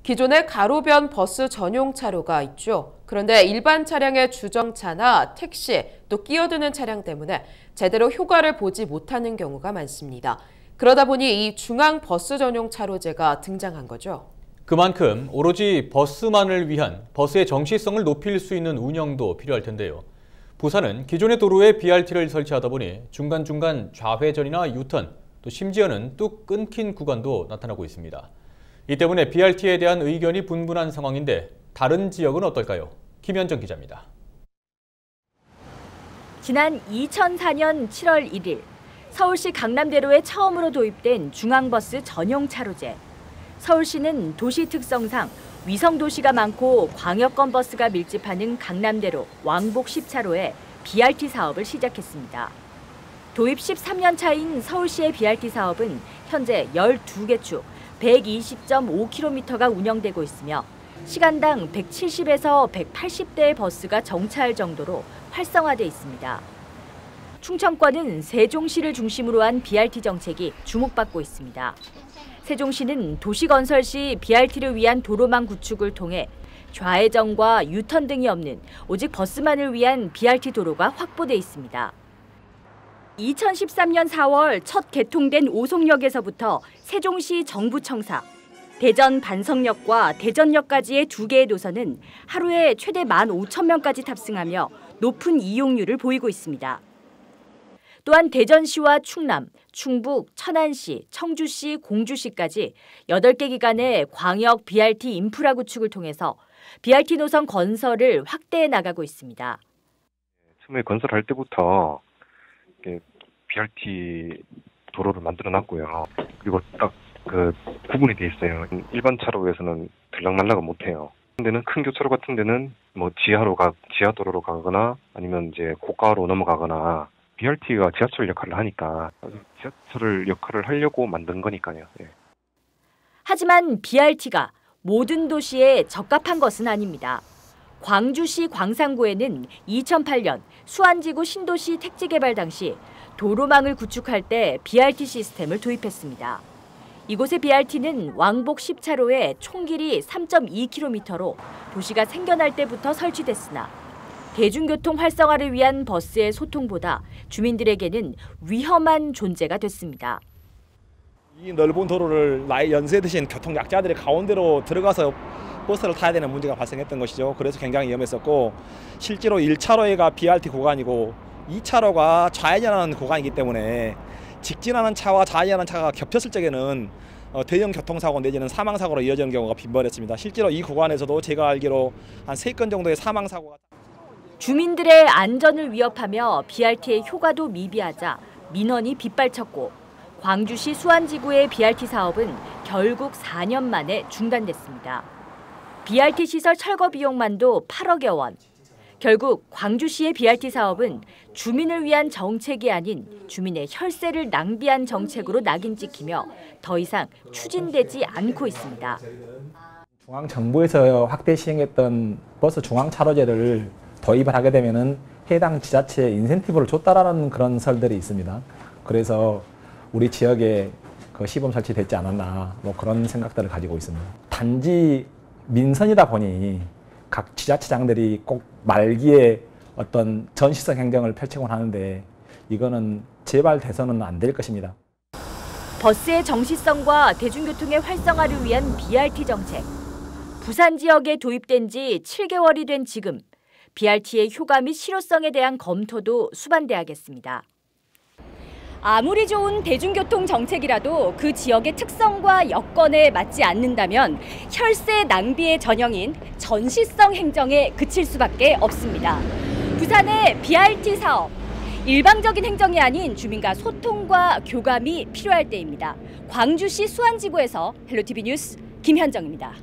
기존에 가로변 버스 전용 차로가 있죠. 그런데 일반 차량의 주정차나 택시, 또 끼어드는 차량 때문에 제대로 효과를 보지 못하는 경우가 많습니다. 그러다 보니 이 중앙 버스 전용 차로제가 등장한 거죠. 그만큼 오로지 버스만을 위한 버스의 정시성을 높일 수 있는 운영도 필요할 텐데요. 부산은 기존의 도로에 BRT를 설치하다 보니 중간중간 좌회전이나 유턴, 또 심지어는 뚝 끊긴 구간도 나타나고 있습니다. 이 때문에 BRT에 대한 의견이 분분한 상황인데 다른 지역은 어떨까요? 김현정 기자입니다. 지난 2004년 7월 1일 서울시 강남대로에 처음으로 도입된 중앙버스 전용 차로제. 서울시는 도시 특성상 위성도시가 많고 광역권 버스가 밀집하는 강남대로 왕복 10차로에 BRT 사업을 시작했습니다. 도입 13년 차인 서울시의 BRT 사업은 현재 12개 축 120.5km가 운영되고 있으며 시간당 170에서 180대의 버스가 정차할 정도로 활성화돼 있습니다. 충청권은 세종시를 중심으로 한 BRT 정책이 주목받고 있습니다. 세종시는 도시건설 시 BRT를 위한 도로망 구축을 통해 좌회전과 유턴 등이 없는 오직 버스만을 위한 BRT 도로가 확보돼 있습니다. 2013년 4월 첫 개통된 오송역에서부터 세종시 정부청사, 대전 반석역과 대전역까지의 2개의 노선은 하루에 최대 15,000명까지 탑승하며 높은 이용률을 보이고 있습니다. 또한 대전시와 충남, 충북, 천안시, 청주시, 공주시까지 8개 기관의 광역 BRT 인프라 구축을 통해서 BRT 노선 건설을 확대해 나가고 있습니다. 처음에 건설할 때부터 BRT 도로를 만들어놨고요. 그리고 딱 구분이 돼 있어요. 일반 차로에서는 들락날락을 못해요. 근데는 큰 교차로 같은 데는 지하 도로로 가거나 아니면 이제 고가로 넘어가거나 BRT가 지하철 역할을 하니까 지하철 역할을 하려고 만든 거니까요. 예. 하지만 BRT가 모든 도시에 적합한 것은 아닙니다. 광주시 광산구에는 2008년 수안지구 신도시 택지 개발 당시 도로망을 구축할 때 BRT 시스템을 도입했습니다. 이곳의 BRT는 왕복 10차로에 총 길이 3.2km로 도시가 생겨날 때부터 설치됐으나 대중교통 활성화를 위한 버스의 소통보다 주민들에게는 위험한 존재가 됐습니다. 이 넓은 도로를 나이 연세 드신 교통약자들이 가운데로 들어가서 버스를 타야 되는 문제가 발생했던 것이죠. 그래서 굉장히 위험했었고 실제로 1차로가 BRT 구간이고 2차로가 좌회전하는 구간이기 때문에 직진하는 차와 좌회전하는 차가 겹쳤을 적에는 대형 교통사고 내지는 사망사고로 이어지는 경우가 빈번했습니다. 실제로 이 구간에서도 제가 알기로 한 3건 정도의 사망사고가. 주민들의 안전을 위협하며 BRT의 효과도 미비하자 민원이 빗발쳤고 광주시 수안지구의 BRT 사업은 결국 4년 만에 중단됐습니다. BRT 시설 철거 비용만도 8억여 원. 결국 광주시의 BRT 사업은 주민을 위한 정책이 아닌 주민의 혈세를 낭비한 정책으로 낙인 찍히며 더 이상 추진되지 않고 있습니다. 중앙정부에서 확대 시행했던 버스 중앙차로제를 도입을 하게 되면은 해당 지자체에 인센티브를 줬다라는 그런 설들이 있습니다. 그래서 우리 지역에 시범 설치됐지 않았나 그런 생각들을 가지고 있습니다. 단지 민선이다 보니 각 지자체장들이 꼭 말기에 어떤 전시성 행정을 펼치곤 하는데 이거는 제발 돼서는 안 될 것입니다. 버스의 정시성과 대중교통의 활성화를 위한 BRT 정책. 부산 지역에 도입된 지 7개월이 된 지금 BRT의 효과 및 실효성에 대한 검토도 수반돼야겠습니다. 아무리 좋은 대중교통 정책이라도 그 지역의 특성과 여건에 맞지 않는다면 혈세 낭비의 전형인 전시성 행정에 그칠 수밖에 없습니다. 부산의 BRT 사업, 일방적인 행정이 아닌 주민과 소통과 교감이 필요할 때입니다. 광주시 수안지구에서 헬로티비 뉴스 김현정입니다.